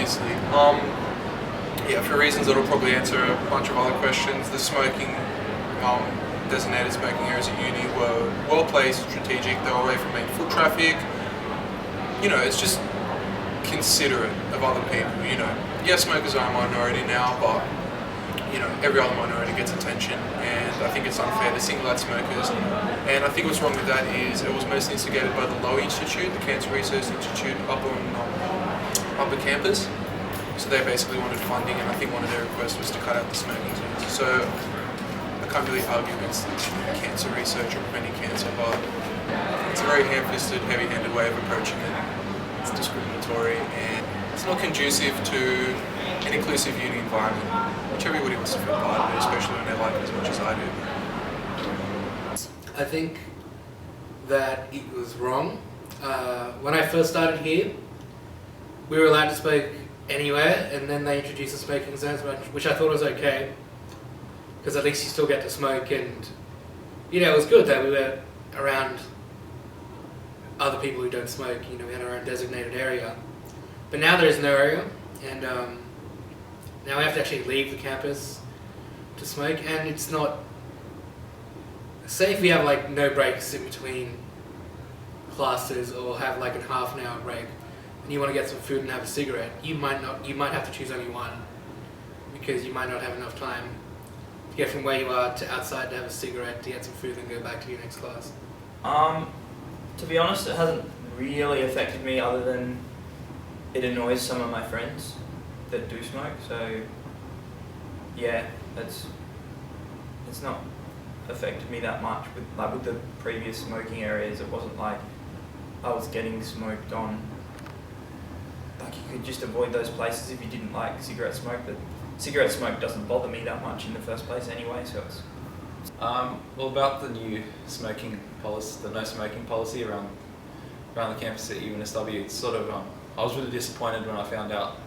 obviously. Yeah, for reasons that'll probably answer a bunch of other questions. The smoking, designated smoking areas at uni were well placed, strategic. They were away from main foot traffic. You know, it's just considerate of other people. You know, yes, smokers are a minority now, but you know, every other minority gets attention, and I think it's unfair to single out smokers. And I think what's wrong with that is it was mostly instigated by the Lowy Institute, the Cancer Research Institute up on upper campus. So they basically wanted funding, and I think one of their requests was to cut out the smoking zones. So I can't really argue against cancer research or preventing cancer, but it's a very ham-fisted, heavy-handed way of approaching it. It's discriminatory, and it's not conducive to an inclusive uni environment, which everybody wants to feel part of it, especially when they like it as much as I do. I think that it was wrong. When I first started here, we were allowed to smoke anywhere, and then they introduced the smoking zones, which I thought was okay, because at least you still get to smoke, and you know, it was good that we were around other people who don't smoke. You know, we had our own designated area, but now there is no area, and now we have to actually leave the campus to smoke, and it's not. Say if we have like no breaks in between classes, or have like a half an hour break, and you want to get some food and have a cigarette, you might have to choose only one, because you might not have enough time to get from where you are to outside to have a cigarette, to get some food and go back to your next class. To be honest, it hasn't really affected me, other than it annoys some of my friends that do smoke. So yeah, it's not affected me that much. With the previous smoking areas, it wasn't like I was getting smoked on. Like, you could just avoid those places if you didn't like cigarette smoke, but cigarette smoke doesn't bother me that much in the first place anyway, so it's... Well, about the new smoking policy, the no smoking policy around the campus at UNSW, it's sort of, I was really disappointed when I found out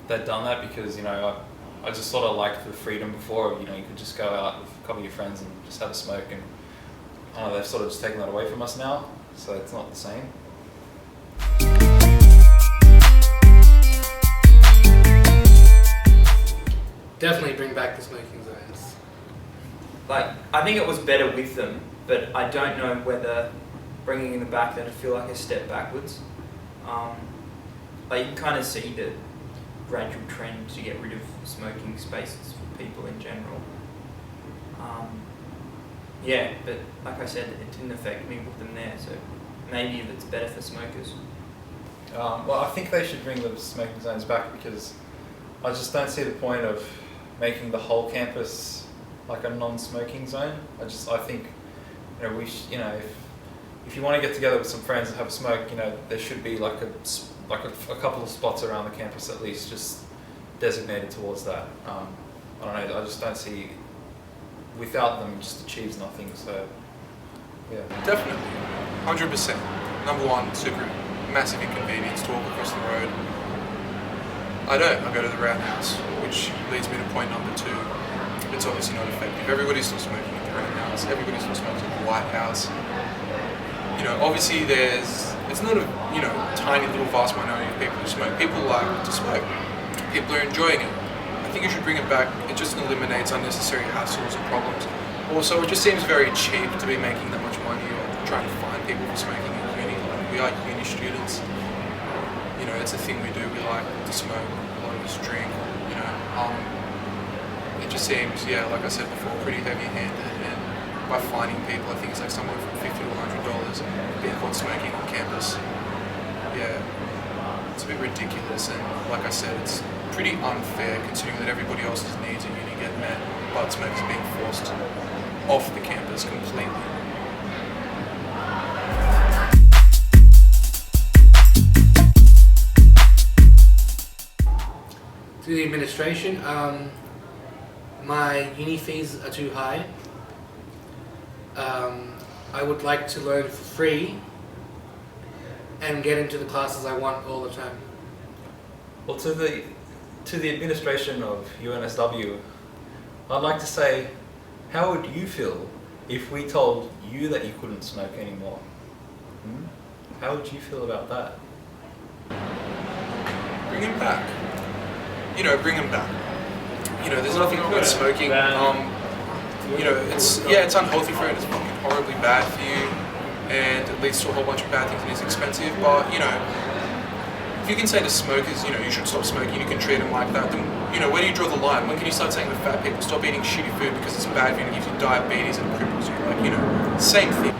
they'd done that, because, you know, I just sort of liked the freedom before. You know, you could just go out with a couple of your friends and just have a smoke, and I don't know, they've sort of just taken that away from us now, so it's not the same. Definitely bring back the smoking zones. Like, I think it was better with them, but I don't know whether bringing them back then would feel like a step backwards. Like, you can kind of see the gradual trend to get rid of smoking spaces for people in general. Yeah, but like I said, it didn't affect me with them there, so maybe if it's better for smokers. Well, I think they should bring the smoking zones back, because I just don't see the point of making the whole campus like a non-smoking zone. I think, you know, if you want to get together with some friends and have a smoke, you know, there should be like a couple of spots around the campus at least, just designated towards that. I don't know. I just don't see. Without them, it just achieves nothing. So, yeah. Definitely, 100%. Number one, super massive inconvenience to walk across the road. I go to the roundhouse, which leads me to point number two. It's obviously not effective. Everybody's still smoking at the roundhouse. Everybody's still smoking at the White House. You know, obviously it's not a, you know, tiny little vast minority of people who smoke. People like to smoke. People are enjoying it. I think you should bring it back. It just eliminates unnecessary hassles and problems. Also, it just seems very cheap to be making that much money or trying to find people for smoking in uni. Like, we are uni students. You know, it's a thing we do. We like to smoke. A lot of us drink. You know, it just seems, yeah, like I said before, pretty heavy-handed. And by finding people, I think it's like somewhere from $50 to $100 being caught smoking on campus. Yeah, it's a bit ridiculous. And like I said, it's pretty unfair considering that everybody else's needs at uni get met, but smokers are being forced off the campus completely. To the administration, my uni fees are too high. I would like to learn for free and get into the classes I want all the time. Well, to the administration of UNSW, I'd like to say, how would you feel if we told you that you couldn't smoke anymore? How would you feel about that? Bring him back. you know, bring them back. You know, there's nothing wrong with smoking. You know, it's unhealthy for you, it's fucking horribly bad for you, and it leads to a whole bunch of bad things and it's expensive. But you know, if you can say to smokers, you know, you should stop smoking, you can treat them like that, then you know, where do you draw the line? When can you start saying to fat people, stop eating shitty food because it's bad for you and it gives you diabetes and cripples you? Like, you know, same thing.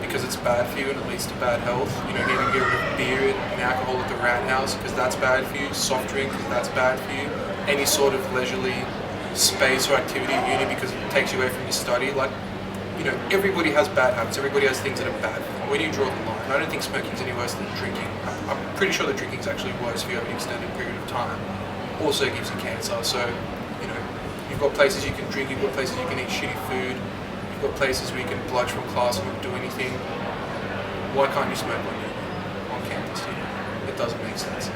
Because it's bad for you and it leads to bad health. You know, getting rid of beer and alcohol at the rat house because that's bad for you. Soft drink because that's bad for you. Any sort of leisurely space or activity at uni because it takes you away from your study. Like, you know, everybody has bad habits. Everybody has things that are bad for them. Where do you draw the line? I don't think smoking's any worse than drinking. I'm pretty sure that drinking's actually worse if you have an extended period of time. Also gives you cancer. So, you know, you've got places you can drink. You've got places you can eat shitty food. You've got places where you can bludge from class and not do anything. Why can't you smoke on campus? You know? It doesn't make sense.